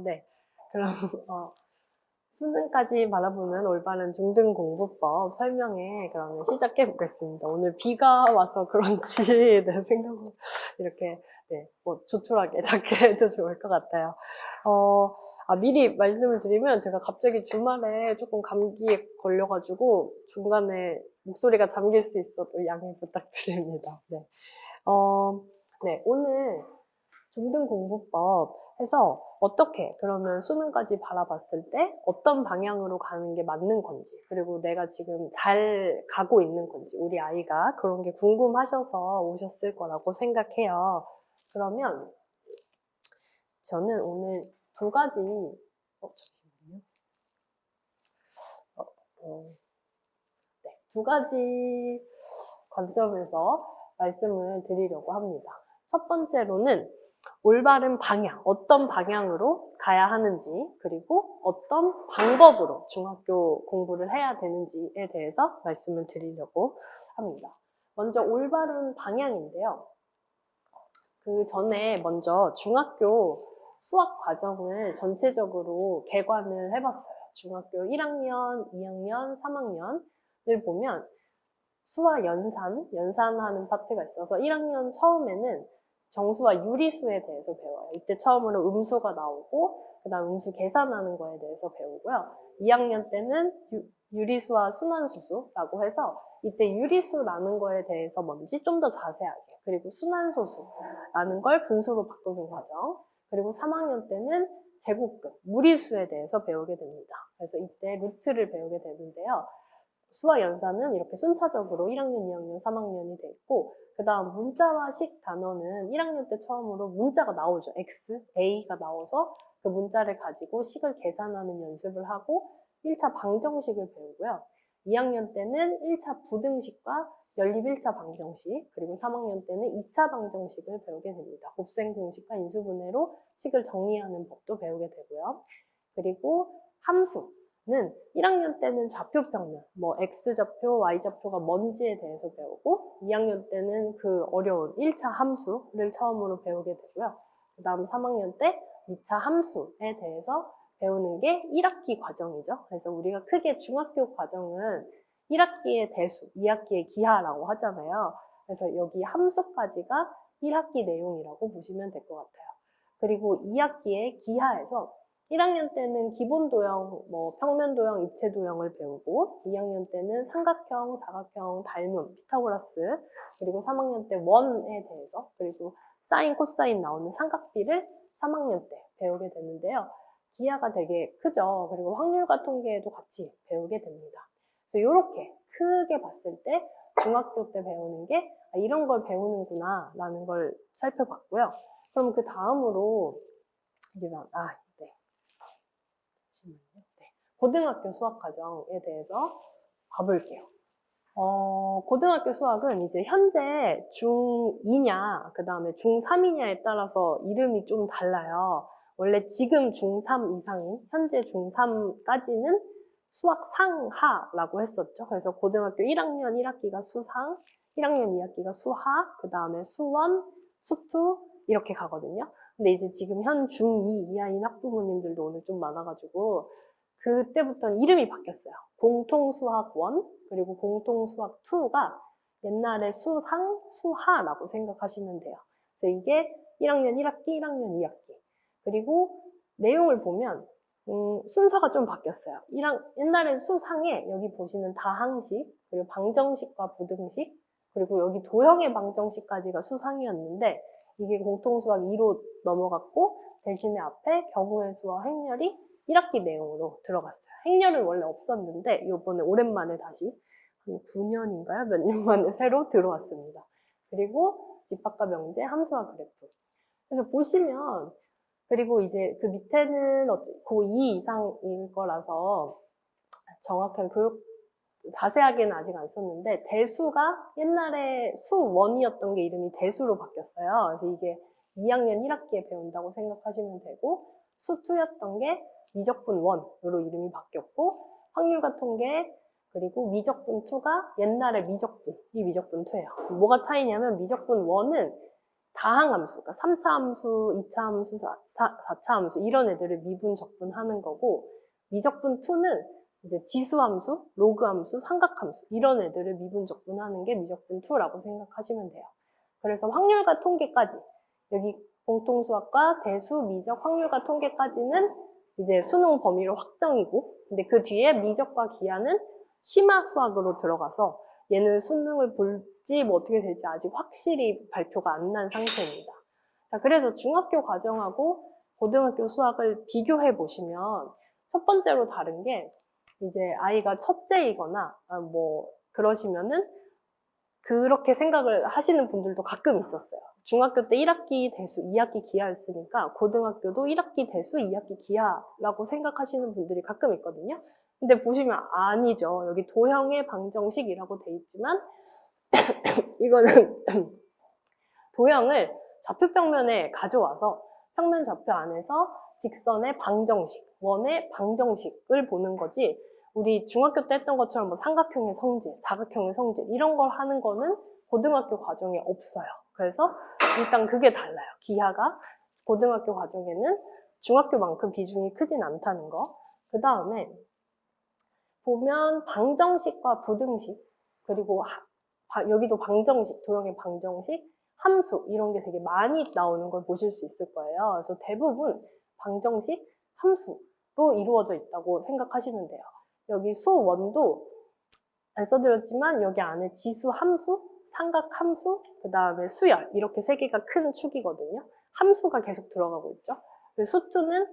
네. 그럼 수능까지 바라보는 올바른 중등 공부법 설명에 그러면 시작해 보겠습니다. 오늘 비가 와서 그런지 내 생각으로 이렇게 뭐 조촐하게 작게 해도 좋을 것 같아요. 미리 말씀을 드리면 제가 갑자기 주말에 조금 감기에 걸려가지고 중간에 목소리가 잠길 수 있어도 양해 부탁드립니다. 네, 오늘 중등 공부법 해서 어떻게 그러면 수능까지 바라봤을 때 어떤 방향으로 가는 게 맞는 건지, 그리고 내가 지금 잘 가고 있는 건지, 우리 아이가 그런 게 궁금하셔서 오셨을 거라고 생각해요. 그러면 저는 오늘 두 가지 잠시만요. 두 가지 관점에서 말씀을 드리려고 합니다. 첫 번째로는 올바른 방향, 어떤 방향으로 가야 하는지, 그리고 어떤 방법으로 중학교 공부를 해야 되는지에 대해서 말씀을 드리려고 합니다. 먼저 올바른 방향인데요. 그 전에 먼저 중학교 수학 과정을 전체적으로 개관을 해봤어요. 중학교 1학년, 2학년, 3학년을 보면 수와 연산하는 파트가 있어서 1학년 처음에는 정수와 유리수에 대해서 배워요. 이때 처음으로 음수가 나오고 그 다음 음수 계산하는 거에 대해서 배우고요. 2학년 때는 유리수와 순환소수라고 해서 이때 유리수라는 거에 대해서 뭔지 좀 더 자세하게, 그리고 순환소수라는 걸 분수로 바꾸는 과정, 그리고 3학년 때는 제곱근, 무리수에 대해서 배우게 됩니다. 그래서 이때 루트를 배우게 되는데요. 수와 연산은 이렇게 순차적으로 1학년, 2학년, 3학년이 돼 있고, 그 다음 문자와 식 단어는 1학년 때 처음으로 문자가 나오죠. X, A가 나와서 그 문자를 가지고 식을 계산하는 연습을 하고 1차 방정식을 배우고요. 2학년 때는 1차 부등식과 연립 1차 방정식, 그리고 3학년 때는 2차 방정식을 배우게 됩니다. 곱셈 공식과 인수분해로 식을 정리하는 법도 배우게 되고요. 그리고 함수는 1학년 때는 좌표평면, 뭐 X좌표, Y좌표가 뭔지에 대해서 배우고 2학년 때는 그 어려운 1차 함수를 처음으로 배우게 되고요. 그 다음 3학년 때 2차 함수에 대해서 배우는 게 1학기 과정이죠. 그래서 우리가 크게 중학교 과정은 1학기의 대수, 2학기의 기하라고 하잖아요. 그래서 여기 함수까지가 1학기 내용이라고 보시면 될 것 같아요. 그리고 2학기의 기하에서 1학년 때는 기본도형, 뭐 평면도형, 입체도형을 배우고 2학년 때는 삼각형, 사각형, 닮음, 피타고라스, 그리고 3학년 때 원에 대해서, 그리고 사인, 코사인 나오는 삼각비를 3학년 때 배우게 되는데요. 기하가 되게 크죠. 그리고 확률과 통계에도 같이 배우게 됩니다. 그래서 이렇게 크게 봤을 때 중학교 때 배우는 게 이런 걸 배우는구나 라는 걸 살펴봤고요. 그럼 그 다음으로 이제 고등학교 수학 과정에 대해서 봐볼게요. 고등학교 수학은 이제 현재 중2냐, 그 다음에 중3이냐에 따라서 이름이 좀 달라요. 원래 지금 중3 이상인, 현재 중3까지는 수학 상하라고 했었죠. 그래서 고등학교 1학년 1학기가 수상, 1학년 2학기가 수하, 그 다음에 수원, 수투 이렇게 가거든요. 근데 이제 지금 현 중2 이하인 학부모님들도 오늘 좀 많아가지고 그때부터는 이름이 바뀌었어요. 공통수학 1, 그리고 공통수학 2가 옛날에 수상, 수하라고 생각하시면 돼요. 그래서 이게 1학년 1학기, 1학년 2학기. 그리고 내용을 보면 순서가 좀 바뀌었어요. 옛날엔 수상에 여기 보시는 다항식, 그리고 방정식과 부등식, 그리고 여기 도형의 방정식까지가 수상이었는데 이게 공통수학 2로 넘어갔고 대신에 앞에 경우의 수와 행렬이 1학기 내용으로 들어갔어요. 행렬은 원래 없었는데 이번에 오랜만에 다시 한 9년인가요? 몇 년 만에 새로 들어왔습니다. 그리고 집합과 명제, 함수와 그래프. 그래서 보시면, 그리고 이제 그 밑에는 고2 이상일 거라서 정확한 자세하게는 아직 안 썼는데 대수가 옛날에 수1이었던 게 이름이 대수로 바뀌었어요. 그래서 이게 2학년 1학기에 배운다고 생각하시면 되고 수2였던 게 미적분 1으로 이름이 바뀌었고 확률과 통계 그리고 미적분 2가 옛날에 미적분, 이 미적분 2예요. 뭐가 차이냐면 미적분 1은 다항함수, 그러니까 3차 함수, 2차 함수, 4차 함수 이런 애들을 미분, 적분하는 거고 미적분 2는 이제 지수함수, 로그함수, 삼각함수 이런 애들을 미분, 적분하는 게 미적분 2라고 생각하시면 돼요. 그래서 확률과 통계까지 여기 공통수학과 대수, 미적, 확률과 통계까지는 이제 수능 범위로 확정이고 근데 그 뒤에 미적과 기하는 심화 수학으로 들어가서 얘는 수능을 볼지 뭐 어떻게 될지 아직 확실히 발표가 안 난 상태입니다. 자, 그래서 중학교 과정하고 고등학교 수학을 비교해 보시면 첫 번째로 다른 게 이제 아이가 첫째이거나 뭐 그러시면은 그렇게 생각을 하시는 분들도 가끔 있었어요. 중학교 때 1학기 대수, 2학기 기하였으니까 고등학교도 1학기 대수, 2학기 기하라고 생각하시는 분들이 가끔 있거든요. 근데 보시면 아니죠. 여기 도형의 방정식이라고 돼 있지만 이거는 도형을 좌표평면에 가져와서 평면 좌표 안에서 직선의 방정식, 원의 방정식을 보는 거지 우리 중학교 때 했던 것처럼 뭐 삼각형의 성질, 사각형의 성질 이런 걸 하는 거는 고등학교 과정에 없어요. 그래서 일단 그게 달라요. 기하가 고등학교 과정에는 중학교만큼 비중이 크진 않다는 거. 그 다음에 보면 방정식과 부등식 그리고 여기도 방정식, 도형의 방정식, 함수 이런 게 되게 많이 나오는 걸 보실 수 있을 거예요. 그래서 대부분 방정식, 함수로 이루어져 있다고 생각하시면 돼요. 여기 수원도 안 써드렸지만 여기 안에 지수, 함수, 삼각 함수, 그 다음에 수열 이렇게 세 개가 큰 축이거든요. 함수가 계속 들어가고 있죠. 수투는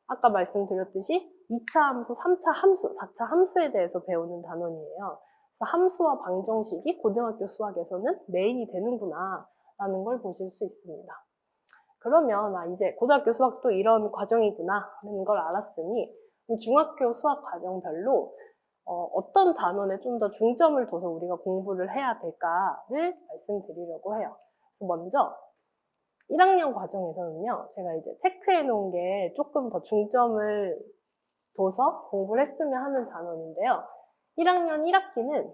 아까 말씀드렸듯이 2차 함수, 3차 함수, 4차 함수에 대해서 배우는 단원이에요. 그래서 함수와 방정식이 고등학교 수학에서는 메인이 되는구나 라는 걸 보실 수 있습니다. 그러면 이제 고등학교 수학도 이런 과정이구나 하는 걸 알았으니 중학교 수학 과정별로 어떤 단원에 좀 더 중점을 둬서 우리가 공부를 해야 될까를 말씀드리려고 해요. 먼저 1학년 과정에서는요, 제가 이제 체크해 놓은 게 조금 더 중점을 둬서 공부를 했으면 하는 단원인데요. 1학년 1학기는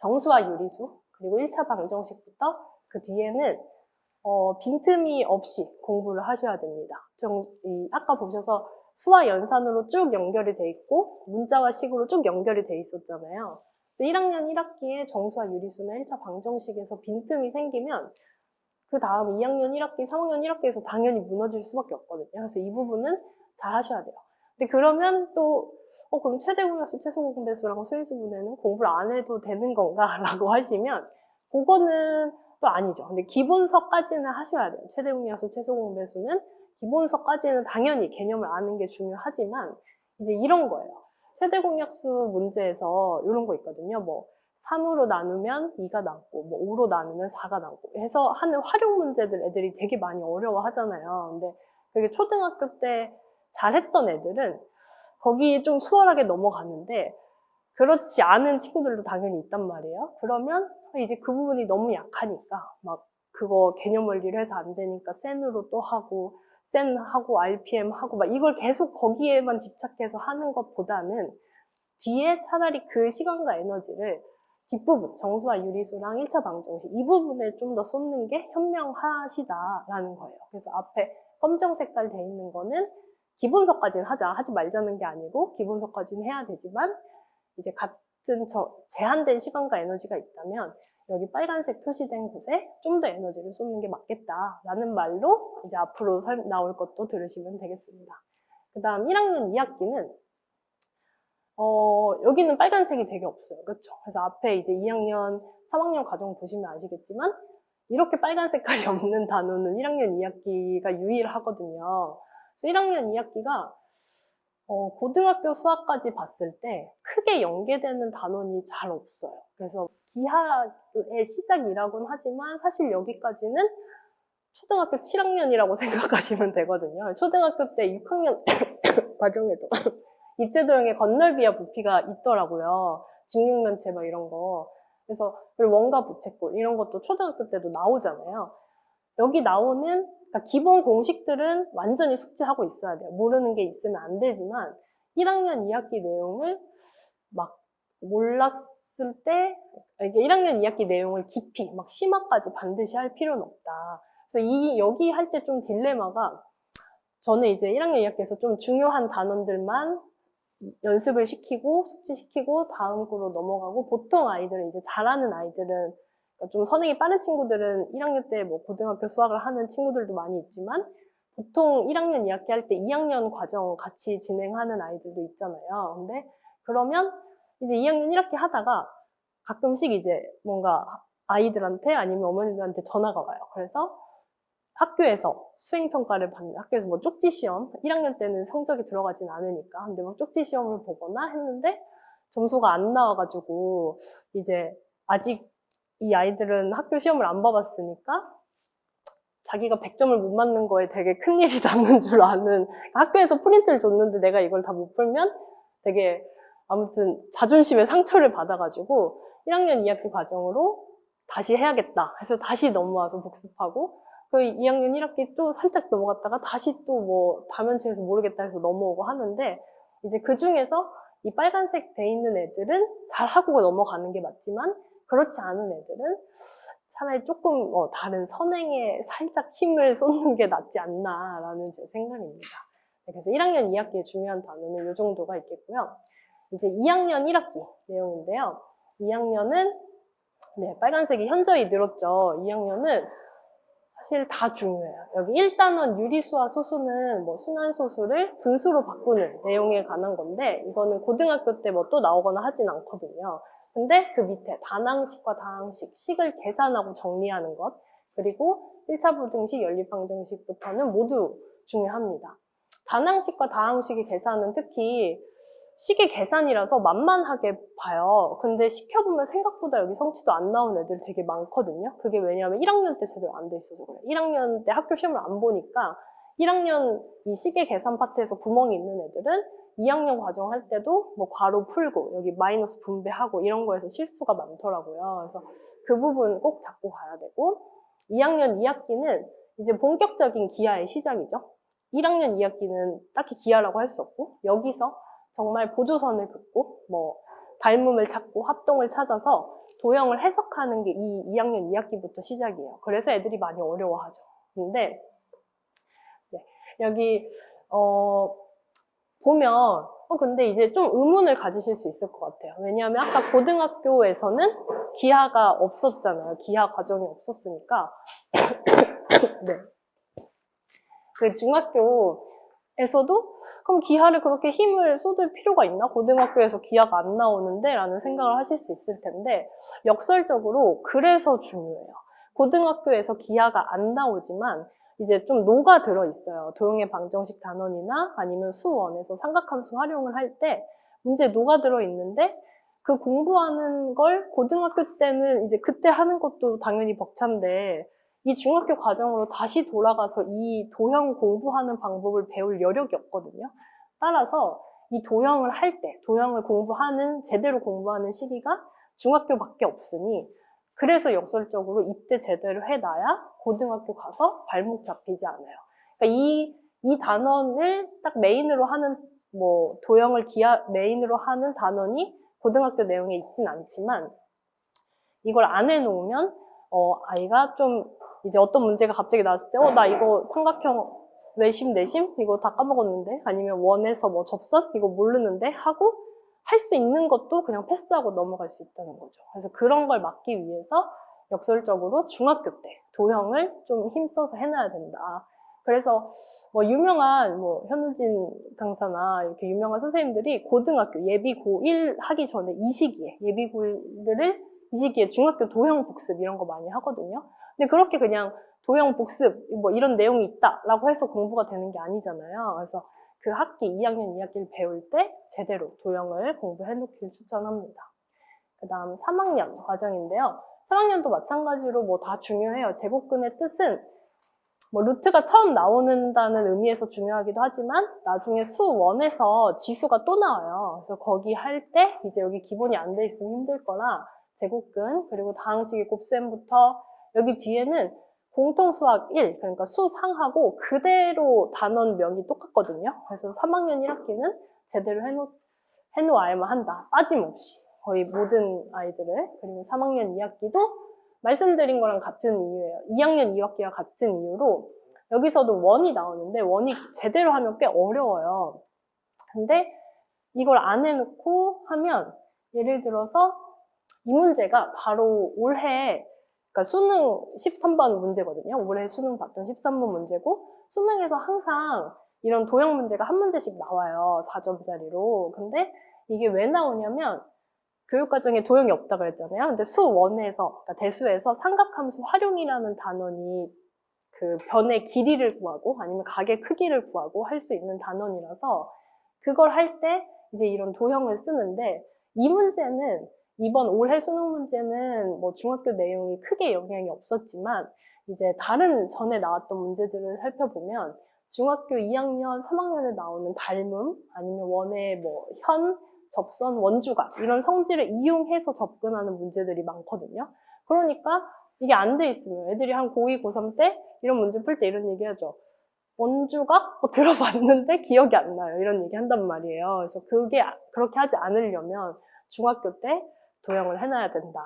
정수와 유리수, 그리고 1차 방정식부터 그 뒤에는 빈틈이 없이 공부를 하셔야 됩니다. 아까 보셔서 수와 연산으로 쭉 연결이 돼 있고 문자와 식으로 쭉 연결이 돼 있었잖아요. 1학년 1학기에 정수와 유리수나 1차 방정식에서 빈틈이 생기면 그 다음 2학년 1학기, 3학년 1학기에서 당연히 무너질 수밖에 없거든요. 그래서 이 부분은 잘 하셔야 돼요. 근데 그러면 또 그럼 최대공약수, 최소공배수랑 수인수분해는 공부를 안 해도 되는 건가? 라고 하시면 그거는 또 아니죠. 근데 기본서까지는 하셔야 돼요. 최대공약수, 최소공배수는 기본서까지는 당연히 개념을 아는 게 중요하지만 이제 이런 거예요. 최대공약수 문제에서 이런 거 있거든요. 뭐 3으로 나누면 2가 남고 뭐 5로 나누면 4가 남고 해서 하는 활용 문제들 애들이 되게 많이 어려워하잖아요. 근데 그게 초등학교 때 잘했던 애들은 거기 좀 수월하게 넘어갔는데 그렇지 않은 친구들도 당연히 있단 말이에요. 그러면 이제 그 부분이 너무 약하니까 막 그거 개념 원리를 해서 안 되니까 센으로 또 하고 센하고 RPM 하고 막 이걸 계속 거기에만 집착해서 하는 것보다는 뒤에 차라리 그 시간과 에너지를 뒷부분, 정수와 유리수랑 1차 방정식 이 부분에 좀 더 쏟는 게 현명하시다라는 거예요. 그래서 앞에 검정 색깔 돼 있는 거는 기본서까지는 하지 말자는 게 아니고 기본서까지는 해야 되지만 이제 같은 제한된 시간과 에너지가 있다면 여기 빨간색 표시된 곳에 좀 더 에너지를 쏟는 게 맞겠다라는 말로 이제 앞으로 나올 것도 들으시면 되겠습니다. 그 다음 1학년 2학기는 여기는 빨간색이 되게 없어요. 그렇죠? 그래서 앞에 이제 2학년, 3학년 과정 보시면 아시겠지만 이렇게 빨간 색깔이 없는 단원은 1학년 2학기가 유일하거든요. 그래서 1학년 2학기가 고등학교 수학까지 봤을 때 크게 연계되는 단원이 잘 없어요. 그래서 기하의 시작이라고는 하지만 사실 여기까지는 초등학교 7학년이라고 생각하시면 되거든요. 초등학교 때 6학년 과정에도 입제도형의 건널비와 부피가 있더라고요. 직육면체 막 이런 거. 그래서 그리고 원과 부채꼴 이런 것도 초등학교 때도 나오잖아요. 여기 나오는 그러니까 기본 공식들은 완전히 숙지하고 있어야 돼요. 모르는 게 있으면 안 되지만 1학년 2학기 내용을 막 몰랐을 때 이게 1학년 2학기 내용을 깊이 막 심화까지 반드시 할 필요는 없다. 그래서 여기 할 때 좀 딜레마가 저는 이제 1학년 2학기에서 좀 중요한 단원들만 연습을 시키고 숙지시키고 다음 구로 넘어가고 보통 아이들은 이제 잘하는 아이들은 그러니까 좀 선행이 빠른 친구들은 1학년 때 뭐 고등학교 수학을 하는 친구들도 많이 있지만 보통 1학년 2학기 할 때 2학년 과정 같이 진행하는 아이들도 있잖아요. 근데 그러면 이제 2학년 1학기 하다가 가끔씩 이제 뭔가 아이들한테 아니면 어머니들한테 전화가 와요. 그래서 학교에서 수행평가를 받는, 학교에서 뭐 쪽지 시험, 1학년 때는 성적이 들어가진 않으니까. 근데 뭐 쪽지 시험을 보거나 했는데 점수가 안 나와가지고 이제 아직 이 아이들은 학교 시험을 안 봐봤으니까 자기가 100점을 못 맞는 거에 되게 큰일이 나는 줄 아는, 학교에서 프린트를 줬는데 내가 이걸 다 못 풀면 되게 아무튼 자존심에 상처를 받아가지고 1학년 2학기 과정으로 다시 해야겠다 해서 다시 넘어와서 복습하고 그 2학년 1학기 또 살짝 넘어갔다가 다시 또 뭐 다면체에서 모르겠다 해서 넘어오고 하는데 이제 그 중에서 이 빨간색 돼 있는 애들은 잘하고 넘어가는 게 맞지만 그렇지 않은 애들은 차라리 조금 다른 선행에 살짝 힘을 쏟는 게 낫지 않나라는 제 생각입니다. 그래서 1학년 2학기의 중요한 단어는 이 정도가 있겠고요. 이제 2학년 1학기 내용인데요. 2학년은 네, 빨간색이 현저히 늘었죠. 2학년은 사실 다 중요해요. 여기 1단원 유리수와 소수는 뭐 순환소수를 분수로 바꾸는 내용에 관한 건데 이거는 고등학교 때 뭐 또 나오거나 하진 않거든요. 근데 그 밑에 단항식과 다항식, 식을 계산하고 정리하는 것 그리고 1차 부등식, 연립방정식부터는 모두 중요합니다. 단항식과 다항식의 계산은 특히 식의 계산이라서 만만하게 봐요. 근데 시켜보면 생각보다 여기 성취도 안 나온 애들 되게 많거든요. 그게 왜냐하면 1학년 때 제대로 안 돼 있어서 그래요. 1학년 때 학교 시험을 안 보니까 1학년 이 식의 계산 파트에서 구멍이 있는 애들은 2학년 과정 할 때도 뭐 괄호 풀고 여기 마이너스 분배하고 이런 거에서 실수가 많더라고요. 그래서 그 부분 꼭 잡고 가야 되고 2학년 2학기는 이제 본격적인 기하의 시작이죠. 1학년 2학기는 딱히 기하라고 할 수 없고 여기서 정말 보조선을 긋고 뭐 닮음을 찾고 합동을 찾아서 도형을 해석하는 게 이 2학년 2학기부터 시작이에요. 그래서 애들이 많이 어려워하죠. 근데 네, 여기 보면 근데 이제 좀 의문을 가지실 수 있을 것 같아요. 왜냐하면 아까 고등학교에서는 기하가 없었잖아요. 기하 과정이 없었으니까 네. 그 중학교에서도 그럼 기하를 그렇게 힘을 쏟을 필요가 있나? 고등학교에서 기하가 안 나오는데? 라는 생각을 하실 수 있을 텐데 역설적으로 그래서 중요해요. 고등학교에서 기하가 안 나오지만 이제 좀 녹아 들어 있어요. 도형의 방정식 단원이나 아니면 수원에서 삼각함수 활용을 할 때 문제에 녹아 들어 있는데 그 공부하는 걸 고등학교 때는 이제 그때 하는 것도 당연히 벅찬데 이 중학교 과정으로 다시 돌아가서 이 도형 공부하는 방법을 배울 여력이 없거든요. 따라서 이 도형을 할 때, 도형을 공부하는, 제대로 공부하는 시기가 중학교밖에 없으니 그래서 역설적으로 이때 제대로 해놔야 고등학교 가서 발목 잡히지 않아요. 그러니까 이 단원을 딱 메인으로 하는, 뭐, 도형을 메인으로 하는 단원이 고등학교 내용에 있진 않지만 이걸 안 해놓으면 아이가 좀 이제 어떤 문제가 갑자기 나왔을 때 나 이거 삼각형 외심 내심 이거 다 까먹었는데 아니면 원에서 뭐 접선 이거 모르는데 하고 할 수 있는 것도 그냥 패스하고 넘어갈 수 있다는 거죠. 그래서 그런 걸 막기 위해서 역설적으로 중학교 때 도형을 좀 힘써서 해놔야 된다. 그래서 뭐 유명한 뭐 현우진 강사나 이렇게 유명한 선생님들이 고등학교 예비 고1 하기 전에 이 시기에 예비 고1들을 이 시기에 중학교 도형 복습 이런 거 많이 하거든요. 근데 그렇게 그냥 도형 복습 뭐 이런 내용이 있다라고 해서 공부가 되는 게 아니잖아요. 그래서 그 학기 2학년 2학기를 배울 때 제대로 도형을 공부해 놓기를 추천합니다. 그 다음 3학년 과정인데요. 3학년도 마찬가지로 뭐 다 중요해요. 제곱근의 뜻은 뭐 루트가 처음 나오는다는 의미에서 중요하기도 하지만 나중에 수1에서 지수가 또 나와요. 그래서 거기 할 때 이제 여기 기본이 안 돼 있으면 힘들 거라 제곱근 그리고 다항식의 곱셈부터 여기 뒤에는 공통수학 1, 그러니까 수상하고 그대로 단원명이 똑같거든요. 그래서 3학년 1학기는 제대로 해놓아야만 한다. 빠짐없이. 거의 모든 아이들을. 그리고 3학년 2학기도 말씀드린 거랑 같은 이유예요. 2학년 2학기와 같은 이유로 여기서도 원이 나오는데 원이 제대로 하면 꽤 어려워요. 근데 이걸 안 해놓고 하면 예를 들어서 이 문제가 바로 올해 그러니까 수능 13번 문제거든요. 올해 수능 봤던 13번 문제고 수능에서 항상 이런 도형 문제가 한 문제씩 나와요. 4점짜리로. 근데 이게 왜 나오냐면 교육과정에 도형이 없다 그랬잖아요. 근데 수1에서 그러니까 대수에서 삼각함수 활용이라는 단원이 그 변의 길이를 구하고 아니면 각의 크기를 구하고 할 수 있는 단원이라서 그걸 할 때 이제 이런 도형을 쓰는데 이 문제는 이번 올해 수능 문제는 뭐 중학교 내용이 크게 영향이 없었지만 이제 다른 전에 나왔던 문제들을 살펴보면 중학교 2학년, 3학년에 나오는 닮음 아니면 원의 뭐 현, 접선, 원주각 이런 성질을 이용해서 접근하는 문제들이 많거든요. 그러니까 이게 안 돼 있으면 애들이 한 고2, 고3 때 이런 문제 풀 때 이런 얘기 하죠. 원주각? 들어봤는데 기억이 안 나요. 이런 얘기 한단 말이에요. 그래서 그게 그렇게 하지 않으려면 중학교 때 도형을 해놔야 된다.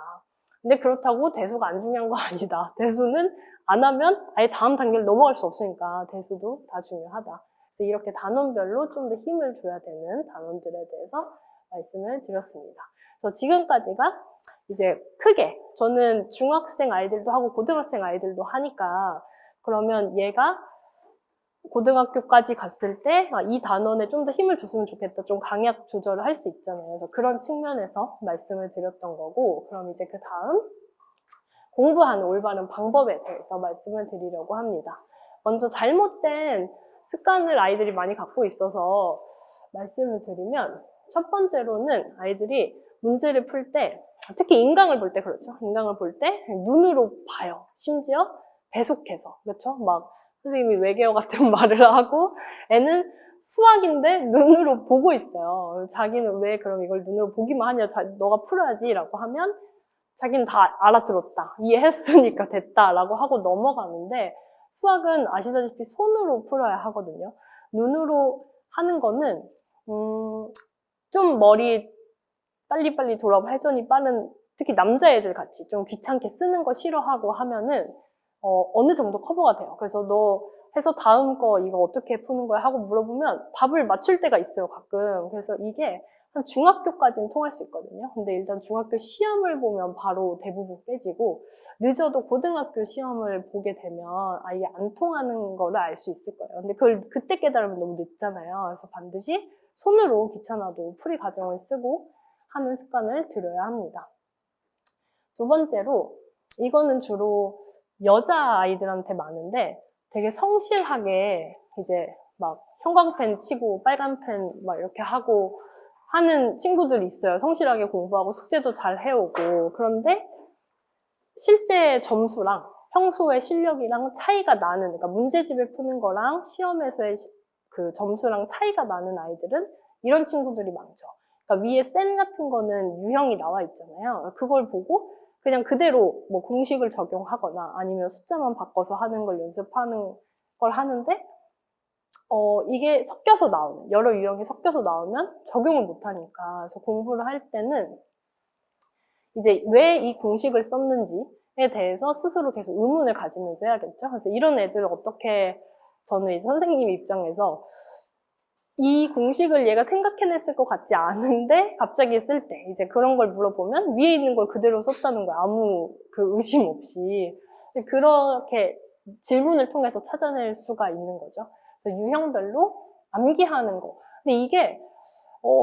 근데 그렇다고 대수가 안 중요한 거 아니다. 대수는 안 하면 아예 다음 단계를 넘어갈 수 없으니까 대수도 다 중요하다. 그래서 이렇게 단원별로 좀 더 힘을 줘야 되는 단원들에 대해서 말씀을 드렸습니다. 그래서 지금까지가 이제 크게 저는 중학생 아이들도 하고 고등학생 아이들도 하니까 그러면 얘가 고등학교까지 갔을 때 이 단원에 좀 더 힘을 줬으면 좋겠다. 좀 강약 조절을 할 수 있잖아요. 그래서 그런 측면에서 말씀을 드렸던 거고 그럼 이제 그 다음 공부하는 올바른 방법에 대해서 말씀을 드리려고 합니다. 먼저 잘못된 습관을 아이들이 많이 갖고 있어서 말씀을 드리면 첫 번째로는 아이들이 문제를 풀 때 특히 인강을 볼 때 그렇죠. 인강을 볼 때 눈으로 봐요. 심지어 배속해서 그렇죠. 막 선생님이 외계어 같은 말을 하고 애는 수학인데 눈으로 보고 있어요. 자기는 왜 그럼 이걸 눈으로 보기만 하냐, 너가 풀어야지 라고 하면 자기는 다 알아들었다, 이해했으니까 됐다 라고 하고 넘어가는데 수학은 아시다시피 손으로 풀어야 하거든요. 눈으로 하는 거는 좀 머리 빨리빨리 돌아오고 회전이 빠른 특히 남자애들 같이 좀 귀찮게 쓰는 거 싫어하고 하면은 어느 정도 커버가 돼요. 그래서 너 해서 다음 거 이거 어떻게 푸는 거야 하고 물어보면 답을 맞출 때가 있어요, 가끔. 그래서 이게 한 중학교까지는 통할 수 있거든요. 근데 일단 중학교 시험을 보면 바로 대부분 깨지고 늦어도 고등학교 시험을 보게 되면 아예 안 통하는 거를 알 수 있을 거예요. 근데 그걸 그때 깨달으면 너무 늦잖아요. 그래서 반드시 손으로 귀찮아도 풀이 과정을 쓰고 하는 습관을 들여야 합니다. 두 번째로 이거는 주로 여자아이들한테 많은데 되게 성실하게 이제 막 형광펜 치고 빨간 펜 막 이렇게 하고 하는 친구들이 있어요. 성실하게 공부하고 숙제도 잘 해오고. 그런데 실제 점수랑 평소의 실력이랑 차이가 나는, 그러니까 문제집을 푸는 거랑 시험에서의 그 점수랑 차이가 나는 아이들은 이런 친구들이 많죠. 그러니까 위에 센 같은 거는 유형이 나와 있잖아요. 그걸 보고 그냥 그대로 뭐 공식을 적용하거나 아니면 숫자만 바꿔서 하는 걸 연습하는 걸 하는데 이게 섞여서 나오면, 여러 유형이 섞여서 나오면 적용을 못하니까. 그래서 공부를 할 때는 이제 왜 이 공식을 썼는지에 대해서 스스로 계속 의문을 가지면서 해야겠죠. 그래서 이런 애들을 어떻게, 저는 이제 선생님 입장에서 이 공식을 얘가 생각해냈을 것 같지 않은데 갑자기 쓸 때 이제 그런 걸 물어보면 위에 있는 걸 그대로 썼다는 거야. 아무 그 의심 없이. 그렇게 질문을 통해서 찾아낼 수가 있는 거죠. 그래서 유형별로 암기하는 거. 근데 이게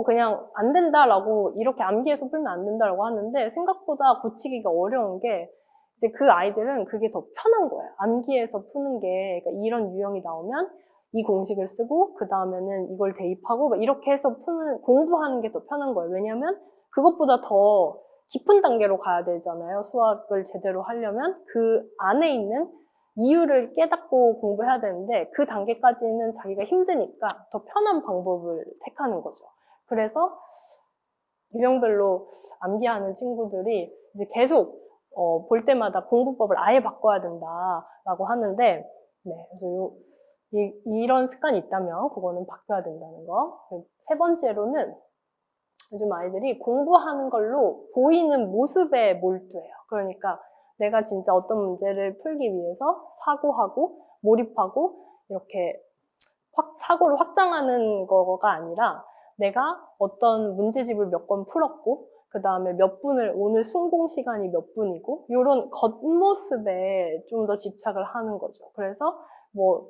그냥 안 된다라고, 이렇게 암기해서 풀면 안 된다라고 하는데 생각보다 고치기가 어려운 게 이제 그 아이들은 그게 더 편한 거예요. 암기해서 푸는 게. 그러니까 이런 유형이 나오면 이 공식을 쓰고 그 다음에는 이걸 대입하고 이렇게 해서 공부하는 게 더 편한 거예요. 왜냐하면 그것보다 더 깊은 단계로 가야 되잖아요. 수학을 제대로 하려면 그 안에 있는 이유를 깨닫고 공부해야 되는데 그 단계까지는 자기가 힘드니까 더 편한 방법을 택하는 거죠. 그래서 유형별로 암기하는 친구들이 이제 계속 볼 때마다 공부법을 아예 바꿔야 된다라고 하는데, 네, 그래서 이런 습관이 있다면 그거는 바뀌어야 된다는 거. 세 번째로는 요즘 아이들이 공부하는 걸로 보이는 모습에 몰두해요. 그러니까 내가 진짜 어떤 문제를 풀기 위해서 사고하고 몰입하고 이렇게 사고를 확장하는 거가 아니라 내가 어떤 문제집을 몇 번 풀었고 그 다음에 오늘 순공 시간이 몇 분이고 이런 겉모습에 좀 더 집착을 하는 거죠. 그래서 뭐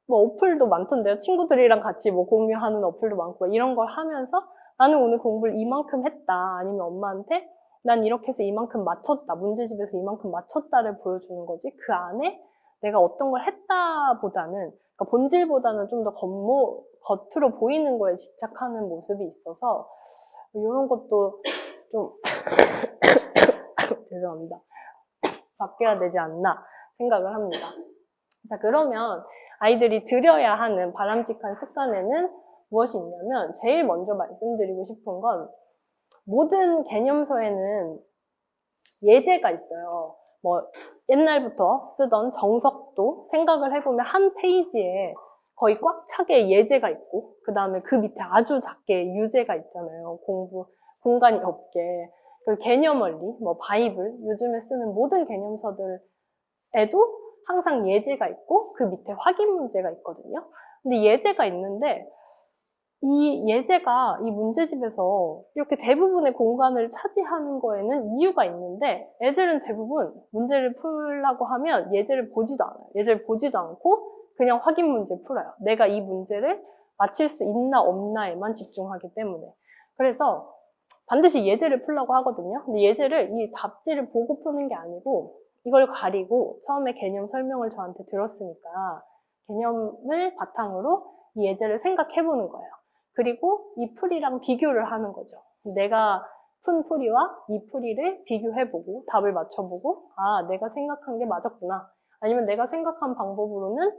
어플도 많던데요. 친구들이랑 같이 뭐 공유하는 어플도 많고 이런 걸 하면서 나는 오늘 공부를 이만큼 했다. 아니면 엄마한테 난 이렇게 해서 이만큼 맞췄다. 문제집에서 이만큼 맞췄다를 보여주는 거지. 그 안에 내가 어떤 걸 했다보다는 그러니까 본질보다는 좀 더 겉으로 보이는 거에 집착하는 모습이 있어서 이런 것도 좀 죄송합니다. 바뀌어야 되지 않나 생각을 합니다. 자, 그러면 아이들이 들여야 하는 바람직한 습관에는 무엇이 있냐면 제일 먼저 말씀드리고 싶은 건 모든 개념서에는 예제가 있어요. 뭐 옛날부터 쓰던 정석도 생각을 해보면 한 페이지에 거의 꽉 차게 예제가 있고 그 다음에 그 밑에 아주 작게 유제가 있잖아요. 공간이 없게. 그 개념 원리, 뭐 바이블, 요즘에 쓰는 모든 개념서들에도 항상 예제가 있고 그 밑에 확인 문제가 있거든요. 근데 예제가 있는데 이 예제가 이 문제집에서 이렇게 대부분의 공간을 차지하는 거에는 이유가 있는데 애들은 대부분 문제를 풀려고 하면 예제를 보지도 않아요. 예제를 보지도 않고 그냥 확인 문제 풀어요. 내가 이 문제를 맞힐 수 있나 없나에만 집중하기 때문에. 그래서 반드시 예제를 풀려고 하거든요. 근데 예제를 이 답지를 보고 푸는 게 아니고 이걸 가리고 처음에 개념 설명을 저한테 들었으니까 개념을 바탕으로 이 예제를 생각해보는 거예요. 그리고 이 풀이랑 비교를 하는 거죠. 내가 푼 풀이와 이 풀이를 비교해보고 답을 맞춰보고 아, 내가 생각한 게 맞았구나. 아니면 내가 생각한 방법으로는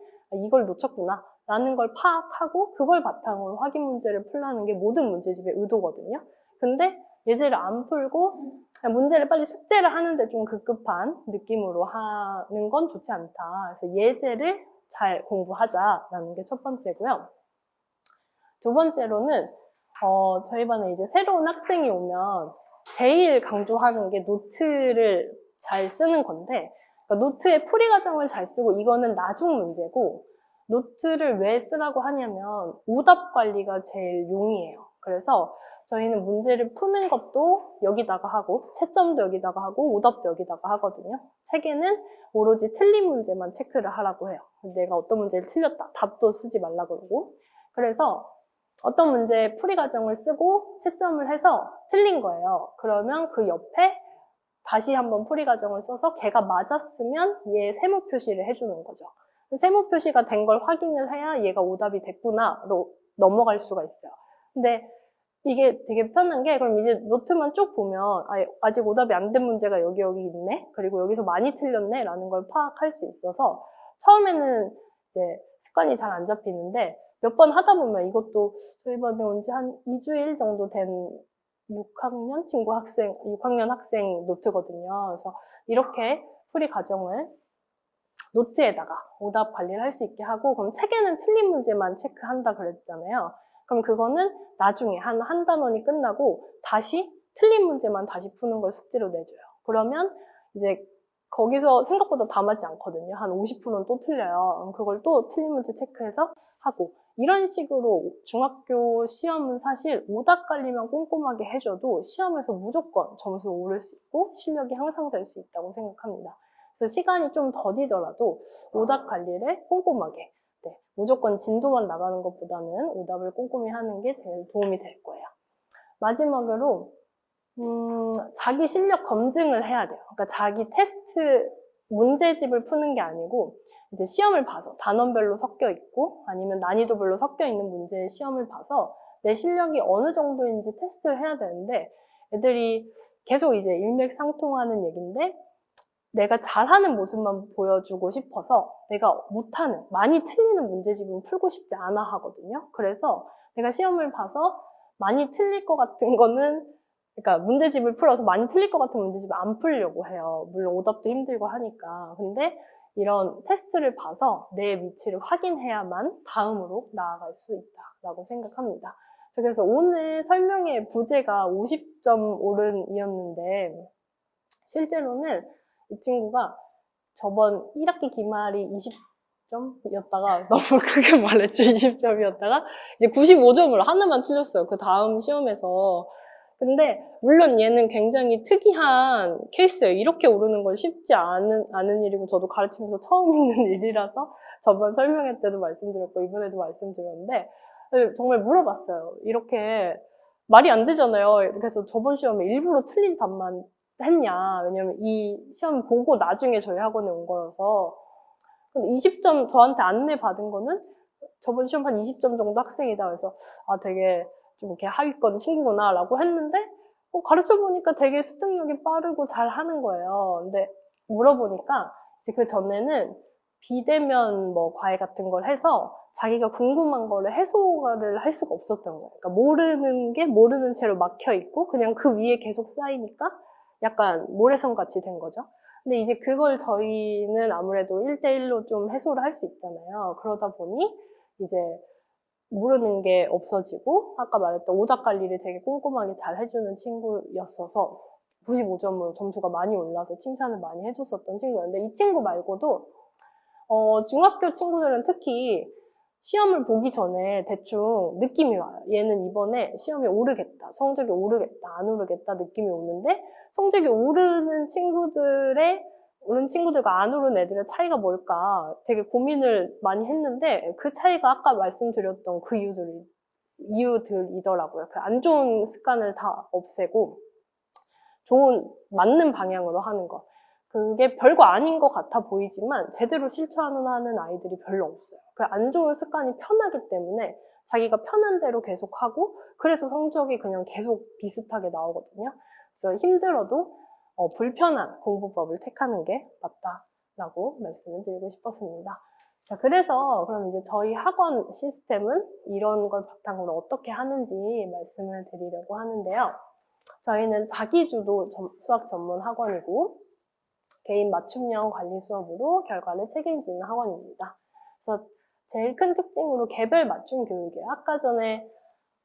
이걸 놓쳤구나. 라는 걸 파악하고 그걸 바탕으로 확인 문제를 풀라는 게 모든 문제집의 의도거든요. 근데 예제를 안 풀고 문제를 빨리 숙제를 하는데 좀 급급한 느낌으로 하는 건 좋지 않다. 그래서 예제를 잘 공부하자라는 게 첫 번째고요. 두 번째로는 저희 반에 이제 새로운 학생이 오면 제일 강조하는 게 노트를 잘 쓰는 건데 그러니까 노트의 풀이 과정을 잘 쓰고 이거는 나중 문제고 노트를 왜 쓰라고 하냐면 오답 관리가 제일 용이해요. 그래서 저희는 문제를 푸는 것도 여기다가 하고 채점도 여기다가 하고 오답도 여기다가 하거든요. 책에는 오로지 틀린 문제만 체크를 하라고 해요. 내가 어떤 문제를 틀렸다. 답도 쓰지 말라고 그러고 그래서 어떤 문제 풀이 과정을 쓰고 채점을 해서 틀린 거예요. 그러면 그 옆에 다시 한번 풀이 과정을 써서 걔가 맞았으면 얘 세모 표시를 해주는 거죠. 세모 표시가 된 걸 확인을 해야 얘가 오답이 됐구나로 넘어갈 수가 있어요. 근데 이게 되게 편한 게 그럼 이제 노트만 쭉 보면 아직 오답이 안 된 문제가 여기 있네? 그리고 여기서 많이 틀렸네? 라는 걸 파악할 수 있어서 처음에는 이제 습관이 잘 안 잡히는데 몇 번 하다 보면 이것도 저희 반에 온 지 한 2주일 정도 된 6학년 학생 노트거든요. 그래서 이렇게 풀이 과정을 노트에다가 오답 관리를 할 수 있게 하고 그럼 책에는 틀린 문제만 체크한다 그랬잖아요. 그럼 그거는 나중에 한 단원이 끝나고 다시 틀린 문제만 다시 푸는 걸 숙제로 내줘요. 그러면 이제 거기서 생각보다 다 맞지 않거든요. 한 50%는 또 틀려요. 그걸 또 틀린 문제 체크해서 하고 이런 식으로 중학교 시험은 사실 오답 관리만 꼼꼼하게 해줘도 시험에서 무조건 점수 오를 수 있고 실력이 향상될 수 있다고 생각합니다. 그래서 시간이 좀 더디더라도 오답 관리를 꼼꼼하게 무조건 진도만 나가는 것보다는 오답을 꼼꼼히 하는 게 제일 도움이 될 거예요. 마지막으로 자기 실력 검증을 해야 돼요. 그러니까 자기 테스트 문제집을 푸는 게 아니고 이제 시험을 봐서 단원별로 섞여 있고 아니면 난이도별로 섞여 있는 문제의 시험을 봐서 내 실력이 어느 정도인지 테스트를 해야 되는데 애들이 계속 이제 일맥상통하는 얘기인데 내가 잘하는 모습만 보여주고 싶어서 내가 못하는, 많이 틀리는 문제집은 풀고 싶지 않아 하거든요. 그래서 내가 시험을 봐서 많이 틀릴 것 같은 거는 그러니까 문제집을 풀어서 많이 틀릴 것 같은 문제집을 안 풀려고 해요. 물론 오답도 힘들고 하니까. 근데 이런 테스트를 봐서 내 위치를 확인해야만 다음으로 나아갈 수 있다라고 생각합니다. 그래서 오늘 설명의 부제가 50점 오른이었는데 실제로는 이 친구가 저번 1학기 기말이 20점이었다가 너무 크게 말했죠. 20점이었다가 이제 95점으로 하나만 틀렸어요. 그 다음 시험에서. 근데 물론 얘는 굉장히 특이한 케이스예요. 이렇게 오르는 건 쉽지 않은 일이고 저도 가르치면서 처음 있는 일이라서 저번 설명회 때도 말씀드렸고 이번에도 말씀드렸는데 정말 물어봤어요. 이렇게 말이 안 되잖아요. 그래서 저번 시험에 일부러 틀린 답만 했냐. 왜냐면 이 시험 보고 나중에 저희 학원에 온 거라서. 근데 20점 저한테 안내 받은 거는 저번 시험 한 20점 정도 학생이다. 그래서 되게 좀 이렇게 하위권 친구구나 라고 했는데 가르쳐보니까 되게 습득력이 빠르고 잘 하는 거예요. 근데 물어보니까 이제 그 전에는 비대면 뭐 과외 같은 걸 해서 자기가 궁금한 거를 해소를 할 수가 없었던 거예요. 그러니까 모르는 게 모르는 채로 막혀 있고 그냥 그 위에 계속 쌓이니까 약간 모래성 같이 된 거죠. 근데 이제 그걸 저희는 아무래도 1대1로 좀 해소를 할 수 있잖아요. 그러다 보니 이제 모르는 게 없어지고 아까 말했던 오답 관리를 되게 꼼꼼하게 잘 해주는 친구였어서 95점으로 점수가 많이 올라서 칭찬을 많이 해줬었던 친구였는데 이 친구 말고도 중학교 친구들은 특히 시험을 보기 전에 대충 느낌이 와요. 얘는 이번에 시험에 오르겠다, 성적이 오르겠다, 안 오르겠다 느낌이 오는데 성적이 오르는 친구들과 안 오른 애들의 차이가 뭘까 되게 고민을 많이 했는데 그 차이가 아까 말씀드렸던 그 이유들이더라고요. 그 안 좋은 습관을 다 없애고 좋은 맞는 방향으로 하는 것. 그게 별거 아닌 것 같아 보이지만 제대로 실천하는 아이들이 별로 없어요. 그 안 좋은 습관이 편하기 때문에 자기가 편한 대로 계속 하고 그래서 성적이 그냥 계속 비슷하게 나오거든요. 그래서 힘들어도 불편한 공부법을 택하는 게 맞다라고 말씀을 드리고 싶었습니다. 자, 그래서 그럼 이제 저희 학원 시스템은 이런 걸 바탕으로 어떻게 하는지 말씀을 드리려고 하는데요. 저희는 자기주도 수학 전문 학원이고 개인 맞춤형 관리 수업으로 결과를 책임지는 학원입니다. 그래서 제일 큰 특징으로 개별 맞춤 교육이에요. 아까 전에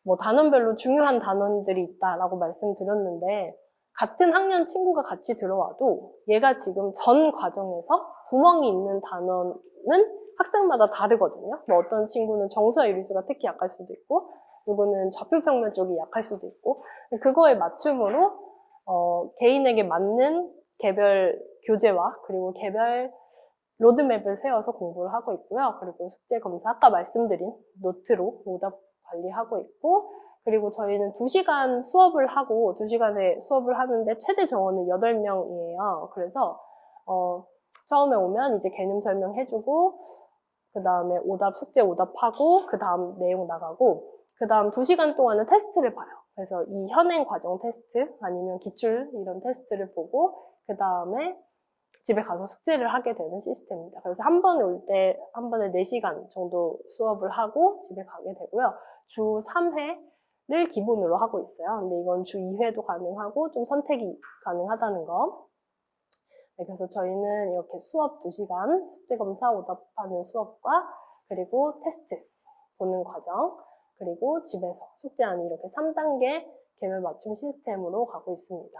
뭐 단원별로 중요한 단원들이 있다라고 말씀드렸는데 같은 학년 친구가 같이 들어와도 얘가 지금 전 과정에서 구멍이 있는 단원은 학생마다 다르거든요. 뭐 어떤 친구는 정수와 유리수가 특히 약할 수도 있고 누구는 좌표평면 쪽이 약할 수도 있고 그거에 맞춤으로 개인에게 맞는 개별 교재와 그리고 개별 로드맵을 세워서 공부를 하고 있고요. 그리고 숙제 검사 아까 말씀드린 노트로 오답 관리하고 있고 그리고 저희는 2시간 수업을 하고 2시간의 수업을 하는데 최대 정원은 8명이에요. 그래서 처음에 오면 이제 개념 설명해주고 그 다음에 숙제 오답하고 그 다음 내용 나가고 그 다음 2시간 동안은 테스트를 봐요. 그래서 이 현행 과정 테스트 아니면 기출 이런 테스트를 보고 그 다음에 집에 가서 숙제를 하게 되는 시스템입니다. 그래서 한 번에 올 때 한 번에 4시간 정도 수업을 하고 집에 가게 되고요. 주 3회를 기본으로 하고 있어요. 근데 이건 주 2회도 가능하고 좀 선택이 가능하다는 거. 네, 그래서 저희는 이렇게 수업 2시간, 숙제검사 오답하는 수업과 그리고 테스트 보는 과정 그리고 집에서 숙제하는 이렇게 3단계 개별 맞춤 시스템으로 가고 있습니다.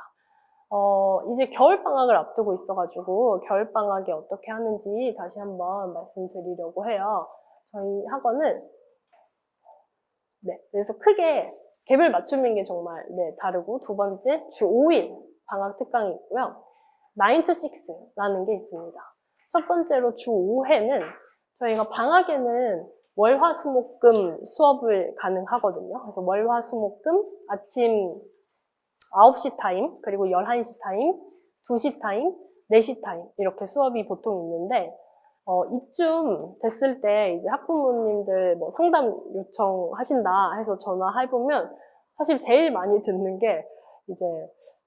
이제 겨울방학을 앞두고 있어가지고 겨울방학에 어떻게 하는지 다시 한번 말씀드리려고 해요. 저희 학원은 그래서 크게 개별 맞춤인 게 정말 다르고 두 번째 주 5일 방학 특강이 있고요. 9 to 6라는 게 있습니다. 첫 번째로 주 5회는 저희가 방학에는 월, 화, 수, 목, 금 수업을 가능하거든요. 그래서 월, 화, 수, 목, 금 아침 9시 타임, 그리고 11시 타임, 2시 타임, 4시 타임 이렇게 수업이 보통 있는데 이쯤 됐을 때 이제 학부모님들 뭐 상담 요청하신다 해서 전화해보면 사실 제일 많이 듣는 게 이제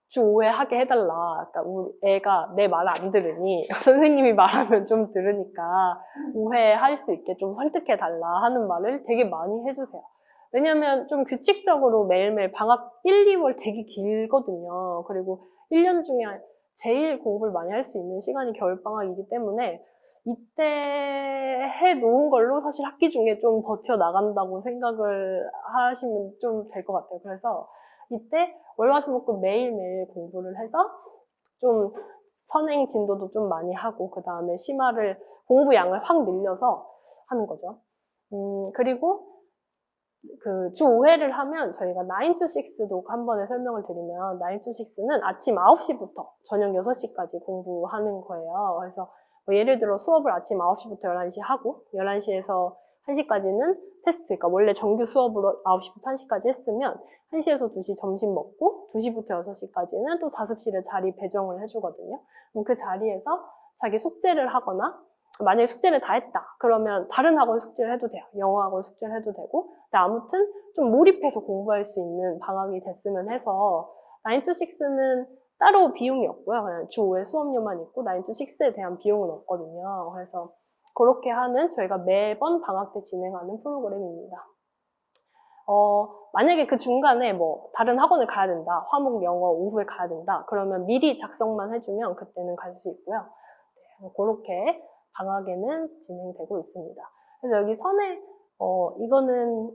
주 5회 하게 해달라. 그러니까 우리 애가 내 말 안 들으니 선생님이 말하면 좀 들으니까 5회 할 수 있게 좀 설득해달라 하는 말을 되게 많이 해주세요. 왜냐면 좀 규칙적으로 매일매일 방학 1, 2월 되게 길거든요. 그리고 1년 중에 제일 공부를 많이 할 수 있는 시간이 겨울방학이기 때문에 이때 해놓은 걸로 사실 학기 중에 좀 버텨나간다고 생각을 하시면 좀 될 것 같아요. 그래서 이때 월화수목금 매일매일 공부를 해서 좀 선행 진도도 좀 많이 하고 그 다음에 심화를 공부 양을 확 늘려서 하는 거죠. 그리고 그 주 5회를 하면 저희가 9 to 6도 한 번에 설명을 드리면 9 to 6는 아침 9시부터 저녁 6시까지 공부하는 거예요. 그래서 뭐 예를 들어 수업을 아침 9시부터 11시 하고 11시에서 1시까지는 테스트, 그러니까 원래 정규 수업으로 9시부터 1시까지 했으면 1시에서 2시 점심 먹고 2시부터 6시까지는 또 자습실에 자리 배정을 해주거든요. 그럼 그 자리에서 자기 숙제를 하거나 만약에 숙제를 다 했다 그러면 다른 학원 숙제를 해도 돼요. 영어 학원 숙제를 해도 되고 근데 아무튼 좀 몰입해서 공부할 수 있는 방학이 됐으면 해서 9 to 6는 따로 비용이 없고요. 그냥 주 5회 수업료만 있고 9 to 6에 대한 비용은 없거든요. 그래서 그렇게 하는 저희가 매번 방학 때 진행하는 프로그램입니다. 만약에 그 중간에 뭐 다른 학원을 가야 된다, 화목 영어 오후에 가야 된다 그러면 미리 작성만 해주면 그때는 갈 수 있고요. 네, 그렇게 방학에는 진행되고 있습니다. 그래서 여기 선에 이거는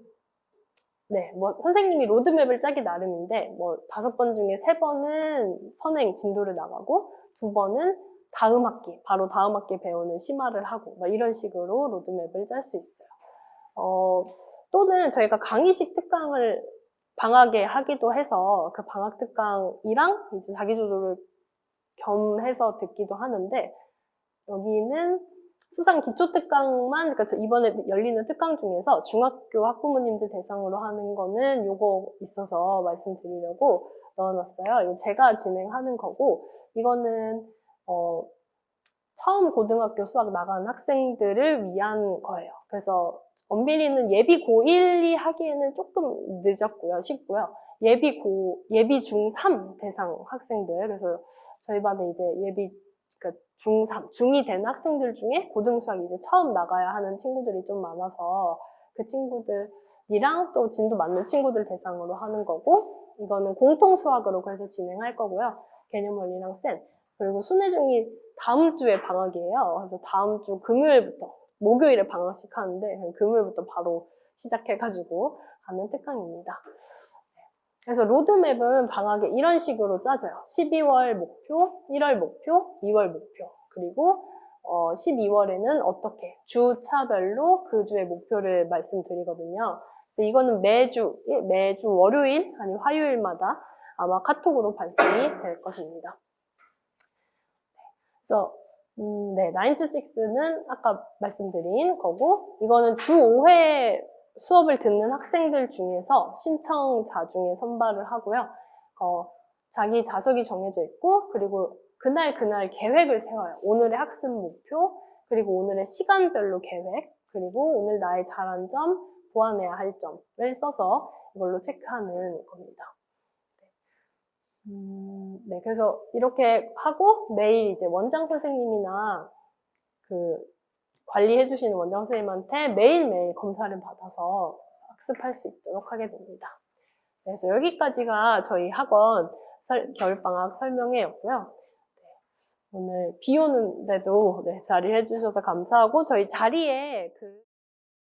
네, 뭐 선생님이 로드맵을 짜기 나름인데 뭐 5번 중에 3번은 선행 진도를 나가고 2번은 다음 학기, 바로 다음 학기에 배우는 심화를 하고 뭐 이런 식으로 로드맵을 짤 수 있어요. 또는 저희가 강의식 특강을 방학에 하기도 해서 그 방학 특강이랑 이제 자기주도를 겸해서 듣기도 하는데 여기는 수상 기초 특강만, 그러니까 이번에 열리는 특강 중에서 중학교 학부모님들 대상으로 하는 거는 요거 있어서 말씀드리려고 넣어놨어요. 이거 제가 진행하는 거고, 이거는, 처음 고등학교 수학 나간 학생들을 위한 거예요. 그래서 엄밀히는 예비 고1이 하기에는 조금 늦었고요. 쉽고요. 예비 중3 대상 학생들. 그래서 저희 반에 이제 그러니까 중3, 중2 된 학생들 중에 고등수학 이제 처음 나가야 하는 친구들이 좀 많아서 그 친구들이랑 또 진도 맞는 친구들 대상으로 하는 거고 이거는 공통수학으로 그래서 진행할 거고요. 개념원리랑 쌤. 그리고 순회중이 다음 주에 방학이에요. 그래서 다음 주 금요일부터, 목요일에 방학식 하는데 금요일부터 바로 시작해가지고 하는 특강입니다. 그래서 로드맵은 방학에 이런 식으로 짜져요. 12월 목표, 1월 목표, 2월 목표. 그리고 12월에는 어떻게 주차별로 그 주의 목표를 말씀드리거든요. 그래서 이거는 매주 월요일 아니면 화요일마다 아마 카톡으로 발송이 될 것입니다. 그래서 네, 9 to 6는 아까 말씀드린 거고 이거는 주 5회 수업을 듣는 학생들 중에서 신청자 중에 선발을 하고요. 자기 자석이 정해져 있고 그리고 그날 계획을 세워요. 오늘의 학습 목표, 그리고 오늘의 시간별로 계획, 그리고 오늘 나의 잘한 점, 보완해야 할 점을 써서 이걸로 체크하는 겁니다. 네, 그래서 이렇게 하고 매일 이제 원장 선생님이나 그 관리해주시는 원장 선생님한테 매일매일 검사를 받아서 학습할 수 있도록 하게 됩니다. 그래서 여기까지가 저희 학원 겨울방학 설명회였고요. 네, 오늘 비 오는데도 네, 자리해 주셔서 감사하고 저희 자리에